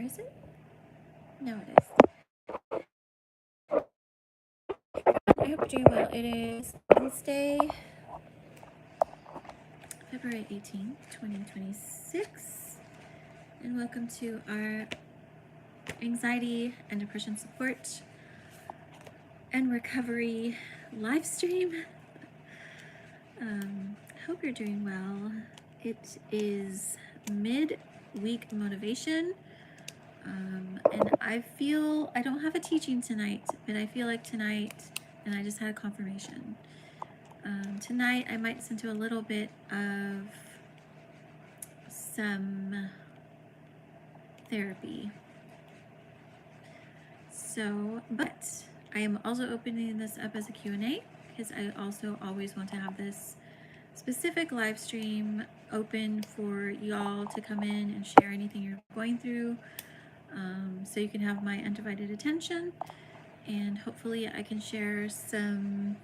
Or is it? No, it is. I hope you're doing well. It is Wednesday, February 18th, 2026. And welcome to our anxiety and depression support and recovery live stream. Hope you're doing well. It is mid-week motivation. And I don't have a teaching tonight, but I feel like tonight, and I just had a confirmation. Tonight I might listen to a little bit of some therapy. So, but I am also opening this up as a Q&A because I also always want to have this specific live stream open for y'all to come in and share anything you're going through, so you can have my undivided attention, and hopefully I can share some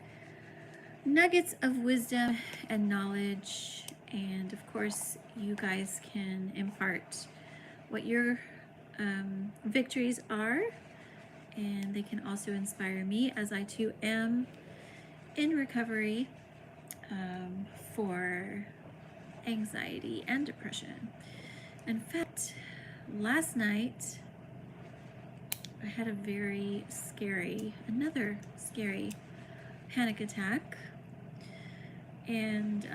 nuggets of wisdom and knowledge, and of course you guys can impart what your victories are, and they can also inspire me, as I too am in recovery for anxiety and depression. In fact, last night I had another scary panic attack, and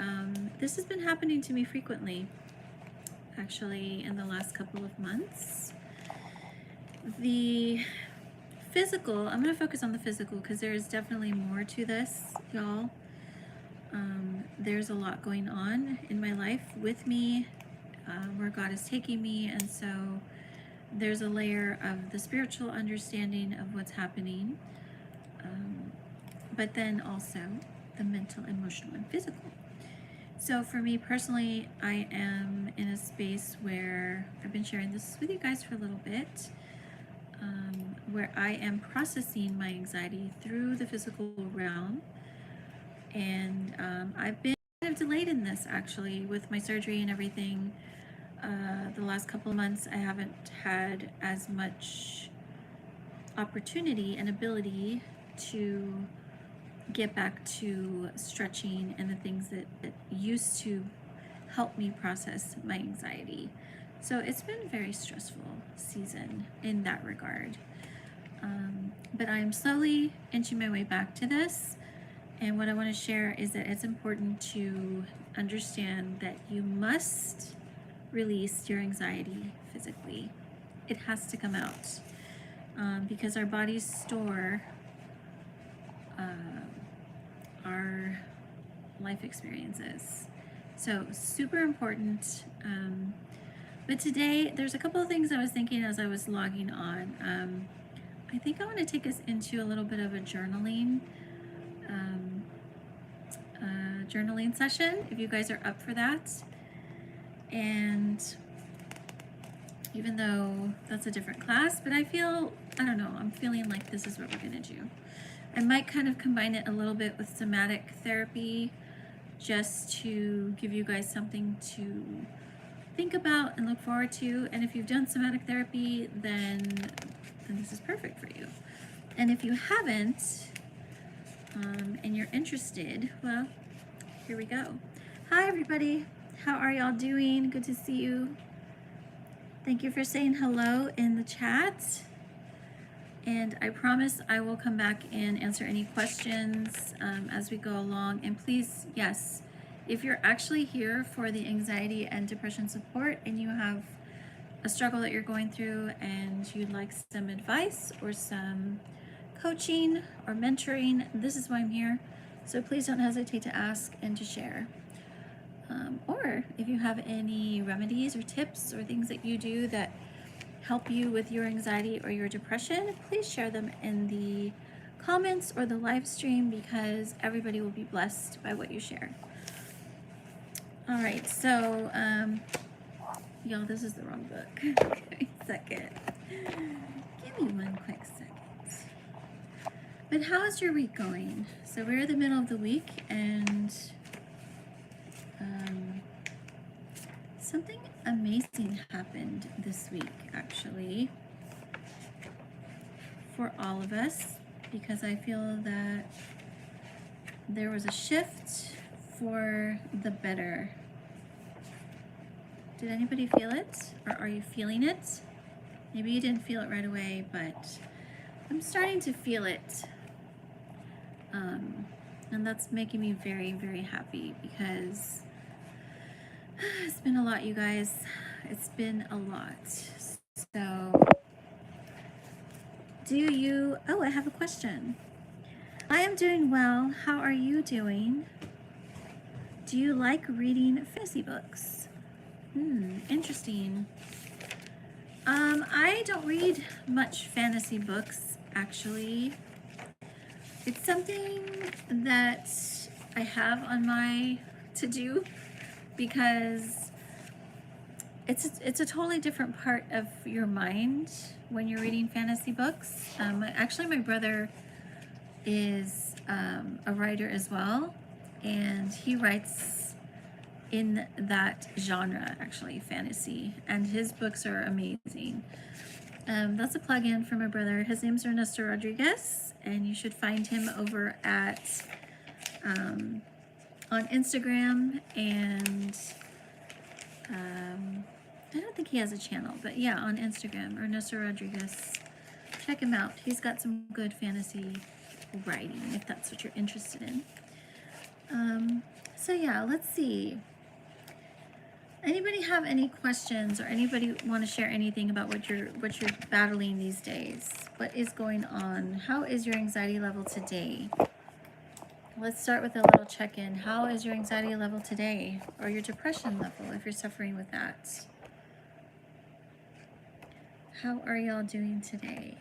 this has been happening to me frequently, actually, in the last couple of months. The physical, I'm going to focus on the physical because there is definitely more to this, y'all. There's a lot going on in my life with me, where God is taking me, and so there's a layer of the spiritual understanding of what's happening, but then also the mental, emotional, and physical. So for me personally, I am in a space where I've been sharing this with you guys for a little bit, where I am processing my anxiety through the physical realm. And I've been kind of delayed in this, actually, with my surgery and everything. The last couple of months, I haven't had as much opportunity and ability to get back to stretching and the things that used to help me process my anxiety. So it's been a very stressful season in that regard. But I'm slowly inching my way back to this. And what I want to share is that it's important to understand that you must release your anxiety physically. It has to come out, because our bodies store our life experiences. So super important. But today, there's a couple of things I was thinking as I was logging on. I think I want to take us into a little bit of a journaling session, if you guys are up for that. And even though that's a different class, but I don't know, I'm feeling like this is what we're gonna do. I might kind of combine it a little bit with somatic therapy, just to give you guys something to think about and look forward to. And if you've done somatic therapy, then this is perfect for you. And if you haven't, and you're interested, well, here we go. Hi everybody, how are y'all doing? Good to see you. Thank you for saying hello in the chat. And I promise I will come back and answer any questions as we go along. And please, yes, if you're actually here for the anxiety and depression support and you have a struggle that you're going through and you'd like some advice or some coaching or mentoring, this is why I'm here. So please don't hesitate to ask and to share. Or if you have any remedies or tips or things that you do that help you with your anxiety or your depression, please share them in the comments or the live stream, because everybody will be blessed by what you share. All right, so y'all, this is the wrong book. Okay, second. Give me one quick second. But how is your week going? So we're in the middle of the week, and Something amazing happened this week, actually, for all of us, because I feel that there was a shift for the better. Did anybody feel it, or are you feeling it? Maybe you didn't feel it right away, but I'm starting to feel it. And that's making me very, very happy, because it's been a lot, you guys. It's been a lot. So, I have a question. I am doing well. How are you doing? Do you like reading fantasy books? Interesting. I don't read much fantasy books, actually. It's something that I have on my to-do, because it's a totally different part of your mind when you're reading fantasy books. Actually, my brother is a writer as well, and he writes in that genre, actually, fantasy, and his books are amazing. That's a plug-in for my brother. His name's Ernesto Rodriguez, and you should find him over at on Instagram, and I don't think he has a channel, but yeah, on Instagram, Ernesto Rodriguez. Check him out. He's got some good fantasy writing, if that's what you're interested in. So yeah, let's see. Anybody have any questions, or anybody want to share anything about what you're battling these days? What is going on? How is your anxiety level today? Let's start with a little check-in. How is your anxiety level today, or your depression level if you're suffering with that? How are y'all doing today?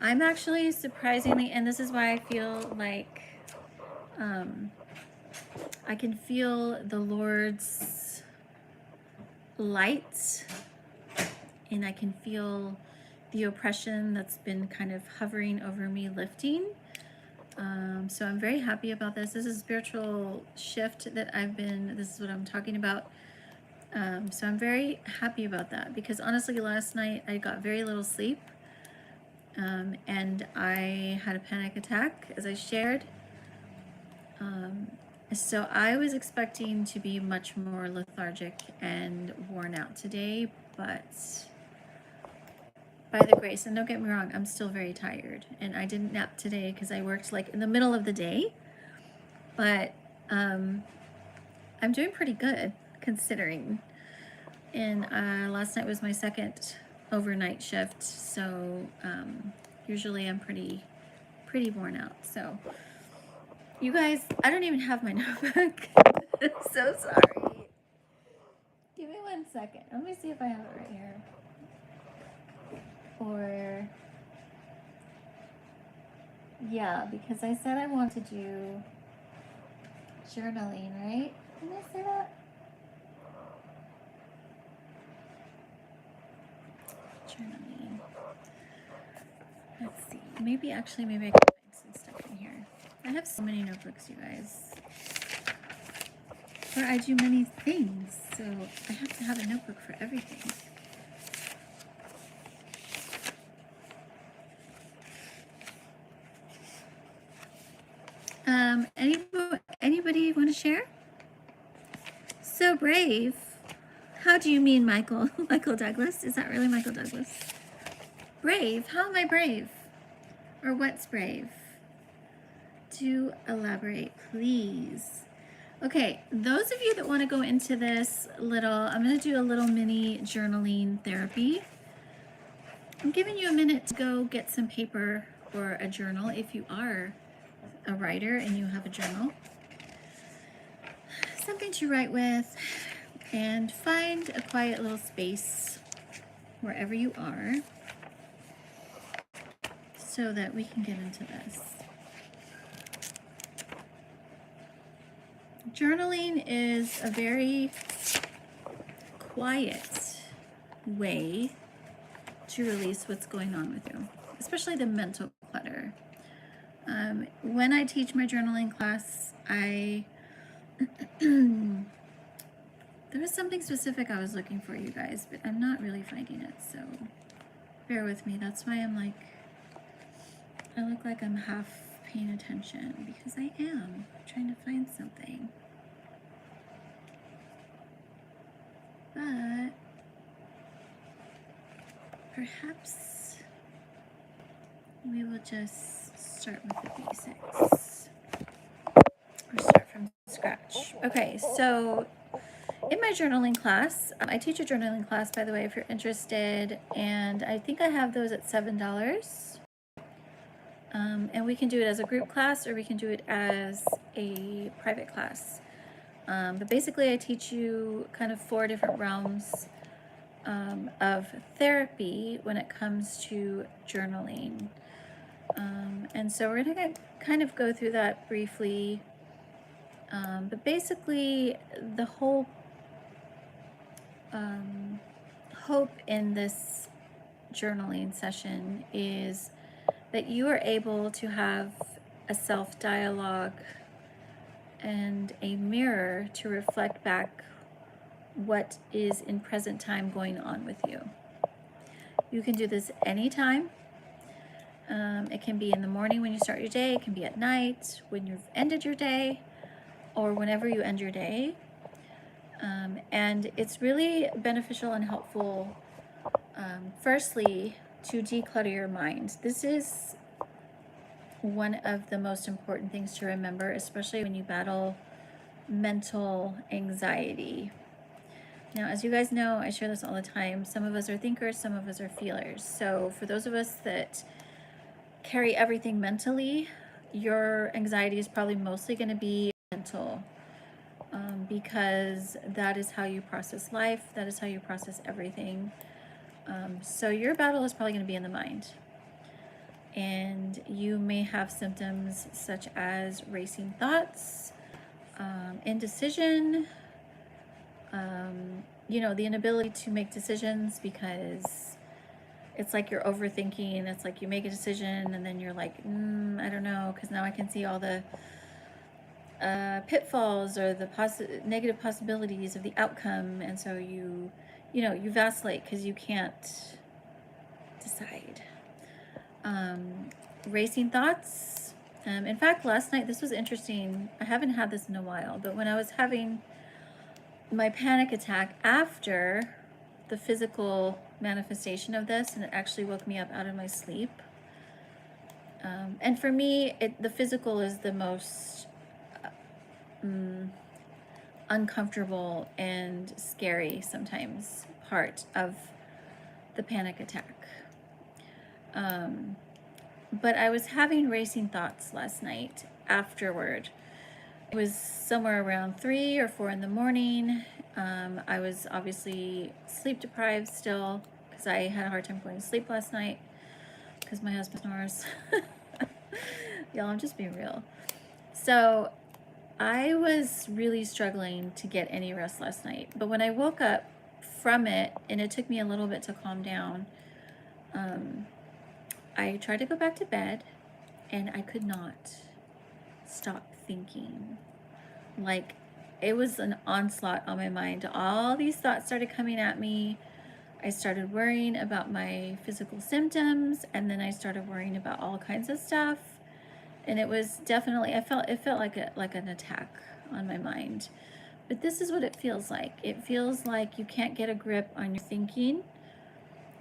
I'm actually surprisingly, and this is why I feel like I can feel the Lord's light, and I can feel the oppression that's been kind of hovering over me lifting. So I'm very happy about this. This is a spiritual shift that this is what I'm talking about. So I'm very happy about that, because honestly, last night I got very little sleep, and I had a panic attack, as I shared. So I was expecting to be much more lethargic and worn out today, but by the grace, and don't get me wrong, I'm still very tired, and I didn't nap today because I worked like in the middle of the day, but I'm doing pretty good considering. And last night was my second overnight shift, so usually I'm pretty worn out. So you guys, I don't even have my notebook. I'm so sorry. Give me 1 second. Let me see if I have it right here. Or, yeah, because I said I want to do journaling, right? Did I say that? Journaling. Let's see. Maybe I can find some stuff in here. I have so many notebooks, you guys. Or I do many things, so I have to have a notebook for everything. Anybody want to share? So brave. How do you mean, Michael? Michael Douglas? Is that really Michael Douglas? Brave? How am I brave? Or what's brave? Do elaborate, please. Okay, those of you that want to go into this I'm going to do a little mini journaling therapy. I'm giving you a minute to go get some paper or a journal if you are a writer and you have a journal. Something to write with, and find a quiet little space wherever you are so that we can get into this. Journaling is a very quiet way to release what's going on with you, especially the mental clutter. When I teach my journaling class, there was was something specific I was looking for, you guys, but I'm not really finding it, so bear with me. That's why I'm like, I look like I'm half paying attention, because I am trying to find something. But perhaps we will just start with the basics, or start from scratch. Okay, so in my journaling class, I teach a journaling class, by the way, if you're interested, and I think I have those at $7. And we can do it as a group class, or we can do it as a private class. But basically I teach you kind of 4 different realms of therapy when it comes to journaling. And so we're gonna kind of go through that briefly. But basically the whole hope in this journaling session is that you are able to have a self-dialogue and a mirror to reflect back what is in present time going on with you. You can do this anytime. It can be in the morning when you start your day, it can be at night when you've ended your day, or whenever you end your day. And it's really beneficial and helpful, firstly, to declutter your mind. This is one of the most important things to remember, especially when you battle mental anxiety. Now, as you guys know, I share this all the time. Some of us are thinkers, some of us are feelers. So for those of us that carry everything mentally, your anxiety is probably mostly going to be mental, because that is how you process life. That is how you process everything. So your battle is probably going to be in the mind. And you may have symptoms such as racing thoughts, indecision, you know, the inability to make decisions, because it's like you're overthinking. It's like you make a decision and then you're like, I don't know, because now I can see all the pitfalls or the negative possibilities of the outcome, and so you vacillate because you can't decide. Racing thoughts. In fact, last night, this was interesting. I haven't had this in a while, but when I was having my panic attack after the physical manifestation of this, and it actually woke me up out of my sleep. And for me, the physical is the most uncomfortable and scary sometimes part of the panic attack. But I was having racing thoughts last night afterward. It was somewhere around 3 or 4 in the morning. I was obviously sleep deprived still, because I had a hard time going to sleep last night because my husband snores. Y'all, I'm just being real. So I was really struggling to get any rest last night. But when I woke up from it, and it took me a little bit to calm down, I tried to go back to bed, and I could not stop thinking. Like, it was an onslaught on my mind. All these thoughts started coming at me. I started worrying about my physical symptoms, and then I started worrying about all kinds of stuff. And it was definitely, it felt like an attack on my mind. But this is what it feels like. It feels like you can't get a grip on your thinking,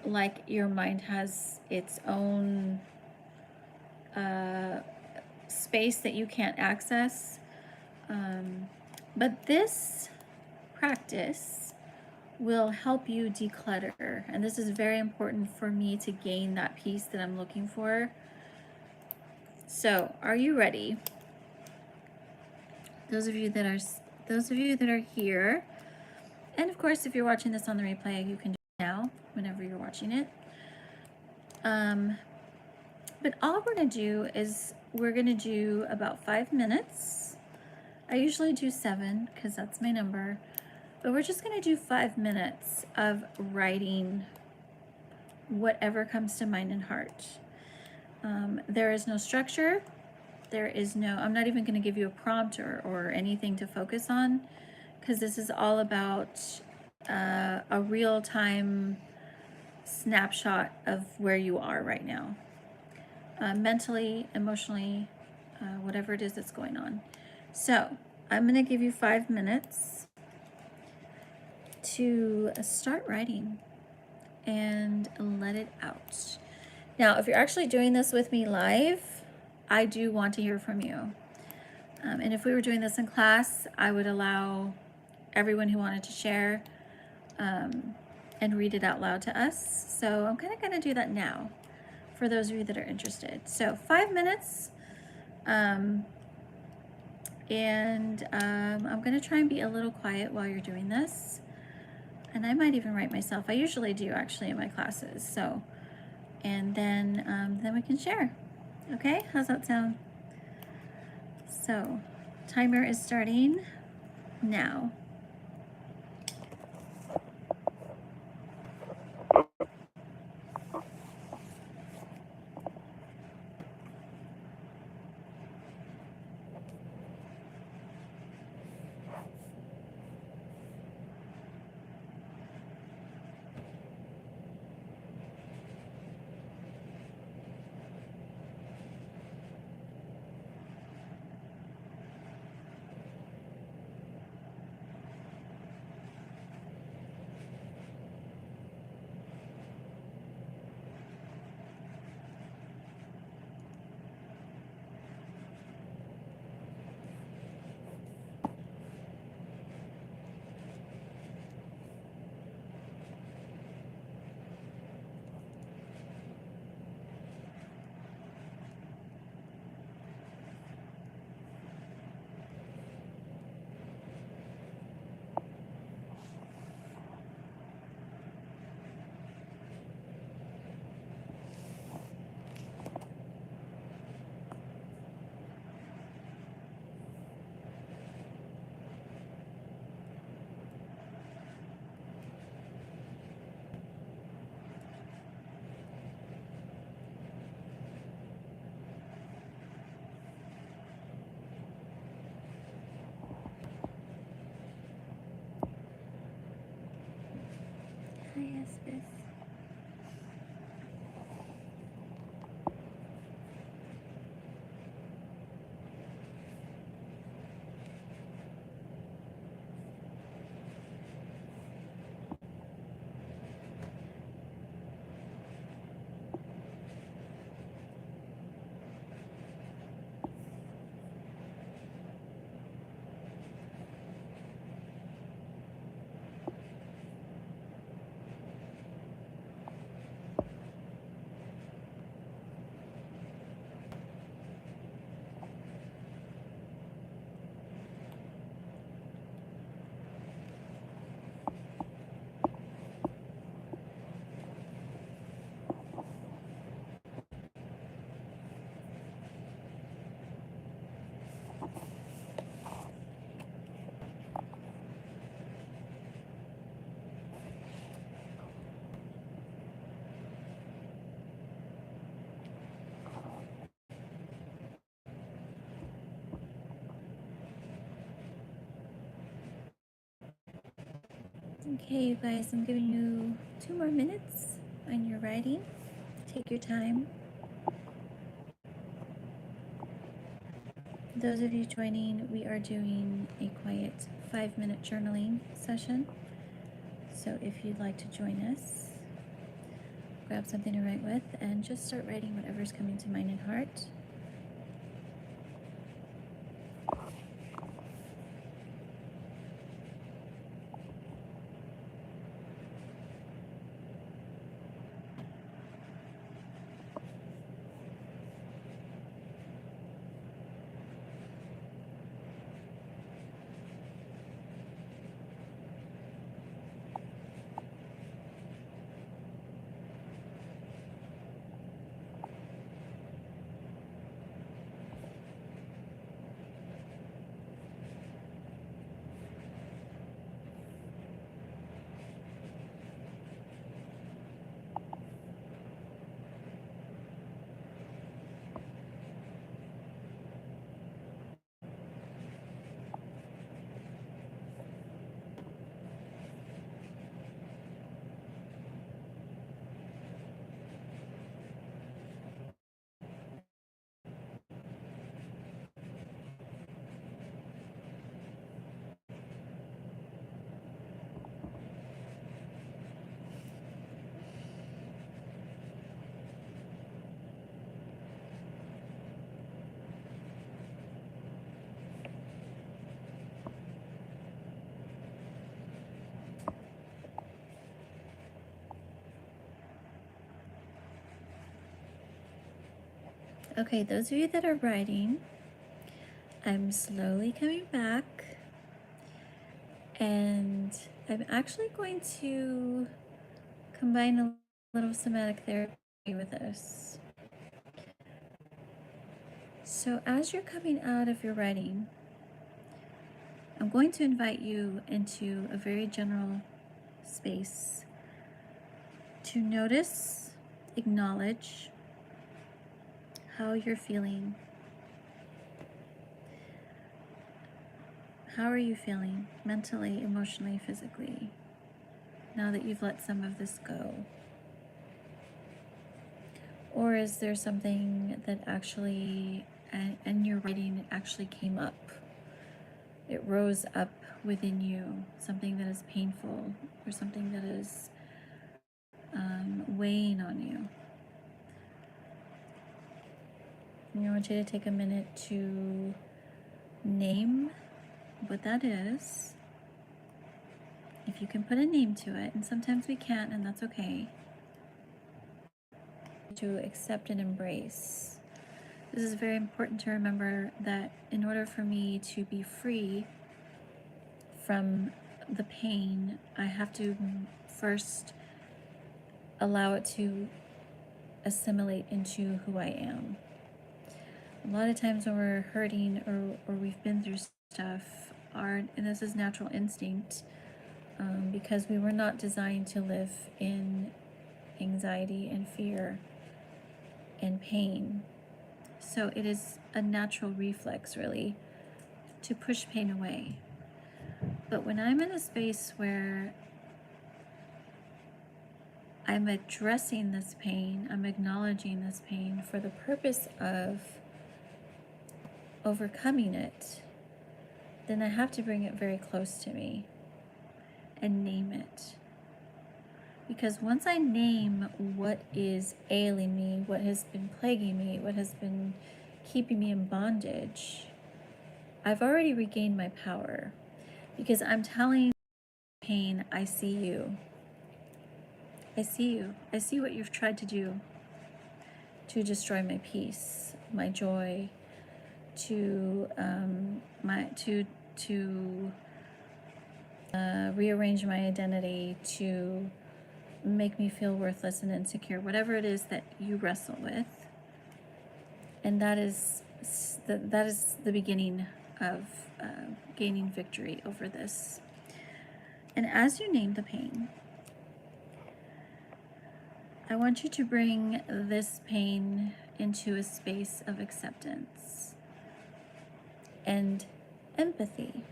like your mind has its own space that you can't access. But this practice will help you declutter. And this is very important for me to gain that peace that I'm looking for. So, are you ready? Those of you that are here, and of course, if you're watching this on the replay, you can do it now, whenever you're watching it. But all we're going to do is we're going to do about 5 minutes. I usually do 7 because that's my number. But we're just going to do 5 minutes of writing whatever comes to mind and heart. There is no structure. I'm not even going to give you a prompt or anything to focus on, because this is all about a real-time snapshot of where you are right now, mentally, emotionally, whatever it is that's going on. So I'm going to give you 5 minutes to start writing and let it out. Now, if you're actually doing this with me live, I do want to hear from you. And if we were doing this in class, I would allow everyone who wanted to share and read it out loud to us. So I'm kind of going to do that now for those of you that are interested. So 5 minutes. I'm going to try and be a little quiet while you're doing this. And I might even write myself. I usually do actually in my classes. So, and then we can share. Okay, how's that sound? So, timer is starting now. Yes, yes. Okay, you guys, I'm giving you 2 more minutes on your writing. Take your time. Those of you joining, we are doing a quiet 5-minute journaling session. So if you'd like to join us, grab something to write with and just start writing whatever's coming to mind and heart. Okay, those of you that are writing, I'm slowly coming back, and I'm actually going to combine a little somatic therapy with this. So as you're coming out of your writing, I'm going to invite you into a very general space to notice, acknowledge how you're feeling. How are you feeling mentally, emotionally, physically, now that you've let some of this go? Or is there something that actually, and your writing, it actually came up? It rose up within you, something that is painful or something that is weighing on you. And I want you to take a minute to name what that is. If you can put a name to it, and sometimes we can't, and that's okay. To accept and embrace. This is very important to remember that in order for me to be free from the pain, I have to first allow it to assimilate into who I am. A lot of times when we're hurting or we've been through stuff, and this is natural instinct, because we were not designed to live in anxiety and fear and pain. So it is a natural reflex, really, to push pain away. But when I'm in a space where I'm addressing this pain, I'm acknowledging this pain for the purpose of overcoming it, then I have to bring it very close to me and name it. Because once I name what is ailing me, what has been plaguing me, what has been keeping me in bondage, I've already regained my power. Because I'm telling pain, I see you. I see you. I see what you've tried to do to destroy my peace, my joy, to rearrange my identity, to make me feel worthless and insecure, whatever it is that you wrestle with. And that is the beginning of gaining victory over this. And as you name the pain, I want you to bring this pain into a space of acceptance and empathy.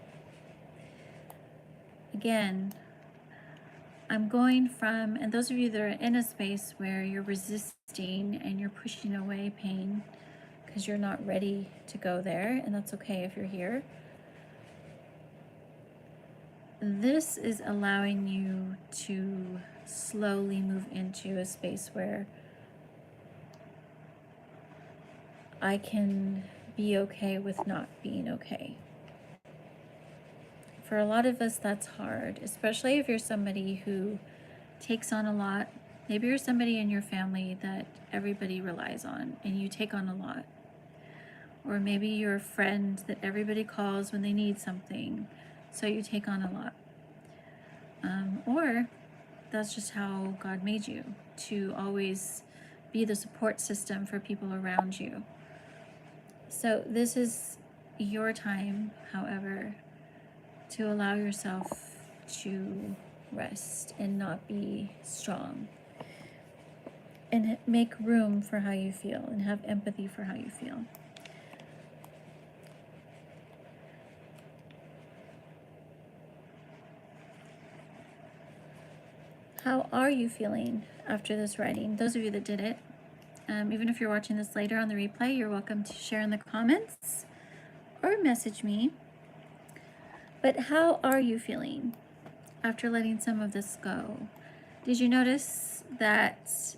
Again, I'm going from, and those of you that are in a space where you're resisting and you're pushing away pain because you're not ready to go there, and that's okay if you're here. This is allowing you to slowly move into a space where I can be okay with not being okay. For a lot of us, that's hard, especially if you're somebody who takes on a lot. Maybe you're somebody in your family that everybody relies on and you take on a lot. Or maybe you're a friend that everybody calls when they need something, so you take on a lot. Or that's just how God made you, to always be the support system for people around you. So this is your time, however, to allow yourself to rest and not be strong. And make room for how you feel and have empathy for how you feel. How are you feeling after this writing? Those of you that did it, even if you're watching this later on the replay, you're welcome to share in the comments or message me. But how are you feeling after letting some of this go? Did you notice that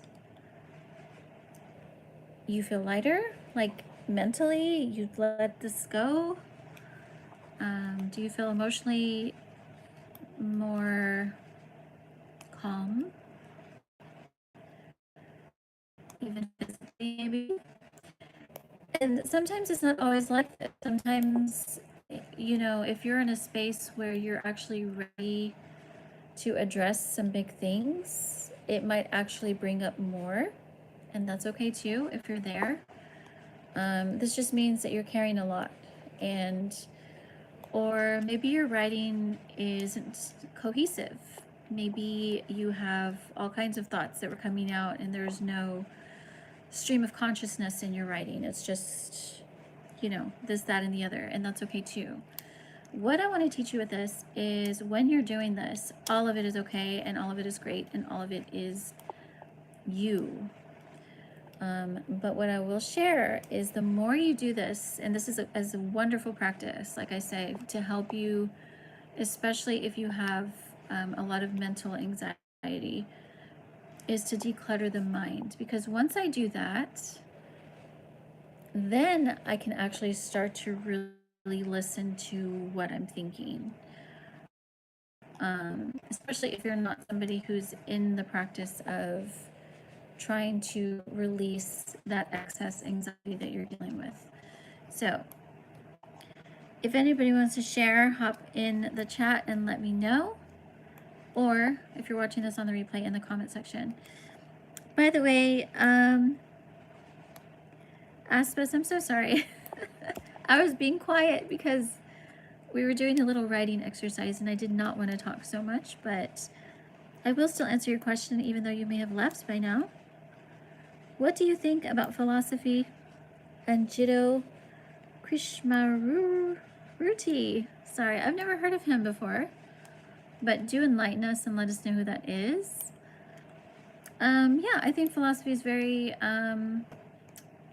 you feel lighter? Like mentally, you've let this go? Do you feel emotionally more calm? Even physically, maybe? And sometimes it's not always like this. Sometimes, you know, if you're in a space where you're actually ready to address some big things, it might actually bring up more, and that's okay too if you're there. This just means that you're carrying a lot, and or maybe your writing isn't cohesive. Maybe you have all kinds of thoughts that were coming out, and there's no stream of consciousness in your writing. It's just, you know, this, that, and the other, and that's okay too. What I want to teach you with this is when you're doing this, all of it is okay, and all of it is great, and all of it is you. But what I will share is the more you do this, and this is a wonderful practice, like I say, to help you, especially if you have a lot of mental anxiety, is to declutter the mind. Because once I do that, then I can actually start to really listen to what I'm thinking. Especially if you're not somebody who's in the practice of trying to release that excess anxiety that you're dealing with. So if anybody wants to share, hop in the chat and let me know. Or if you're watching this on the replay, in the comment section. By the way, Aspis, I'm so sorry. I was being quiet because we were doing a little writing exercise and I did not want to talk so much, but I will still answer your question even though you may have left by now. What do you think about philosophy and Jiddu Krishnamurti? Sorry, I've never heard of him before, but do enlighten us and let us know who that is. Yeah, I think philosophy is very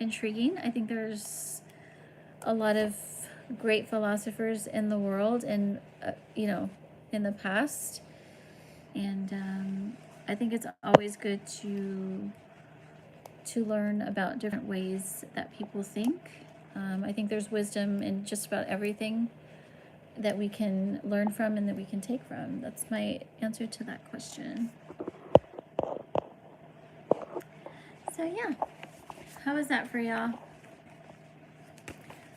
intriguing. I think there's a lot of great philosophers in the world and, you know, in the past. And I think it's always good to learn about different ways that people think. I think there's wisdom in just about everything that we can learn from and that we can take from. That's my answer to that question. So yeah, how is that for y'all?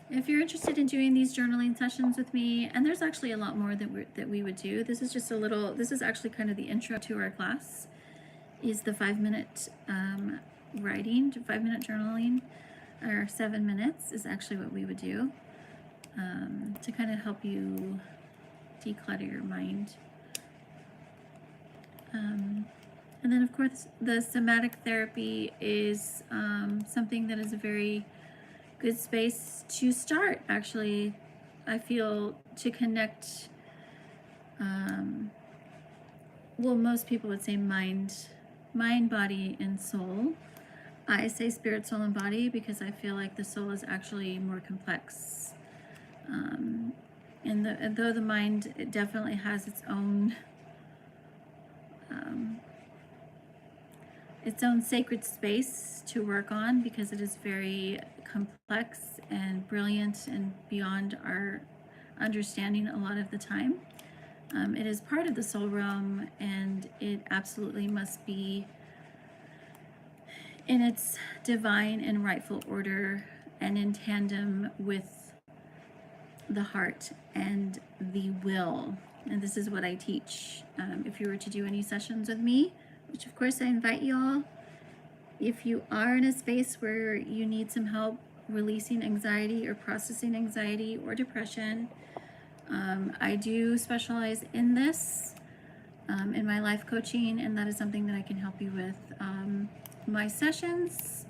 If you're interested in doing these journaling sessions with me, and there's actually a lot more that we would do. This is just a little, this is actually kind of the intro to our class, is the 5-minute writing, 5-minute journaling, or 7 minutes is actually what we would do to kind of help you declutter your mind. And then of course the somatic therapy is something that is a very good space to start, actually. I feel, to connect, well, most people would say mind, body, and soul. I say spirit, soul, and body because I feel like the soul is actually more complex. And though the mind, it definitely has its own sacred space to work on because it is very complex and brilliant and beyond our understanding a lot of the time. It is part of the soul realm, and it absolutely must be in its divine and rightful order and in tandem with the heart and the will. And this is what I teach. If you were to do any sessions with me, which of course I invite you all, if you are in a space where you need some help releasing anxiety or processing anxiety or depression, I do specialize in this in my life coaching, and that is something that I can help you with. My sessions,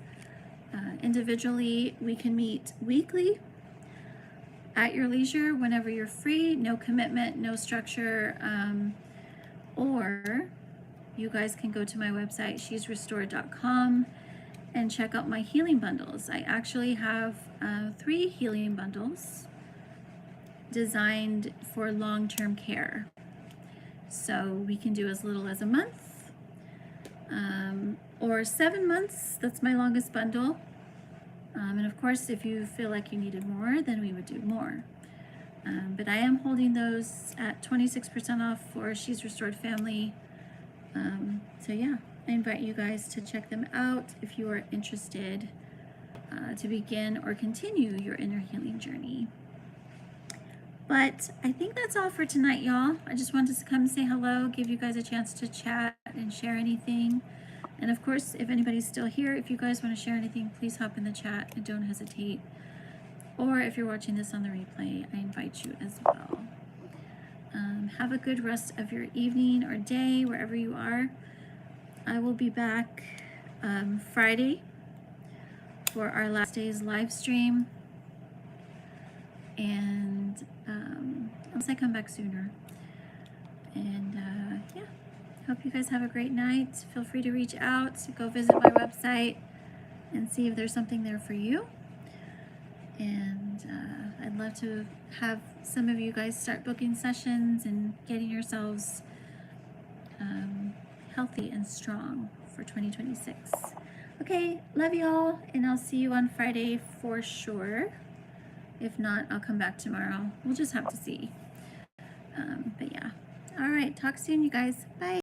individually, we can meet weekly at your leisure whenever you're free, no commitment, no structure, or you guys can go to my website, shesrestored.com, and check out my healing bundles. I actually have 3 healing bundles designed for long-term care. So we can do as little as a month, or 7 months. That's my longest bundle. And of course, if you feel like you needed more, then we would do more. But I am holding those at 26% off for She's Restored Family. So yeah, I invite you guys to check them out if you are interested. to begin or continue your inner healing journey. But I think that's all for tonight, y'all. I just wanted to come say hello, give you guys a chance to chat and share anything. And of course, if anybody's still here, if you guys want to share anything, please hop in the chat and don't hesitate. Or if you're watching this on the replay, I invite you as well. Have a good rest of your evening or day, wherever you are. I will be back Friday for our last day's live stream. And unless I come back sooner. And yeah, hope you guys have a great night. Feel free to reach out, go visit my website and see if there's something there for you. And I'd love to have some of you guys start booking sessions and getting yourselves healthy and strong for 2026. Okay, love y'all, and I'll see you on Friday for sure. If not, I'll come back tomorrow. We'll just have to see. But yeah. All right, talk soon, you guys. Bye.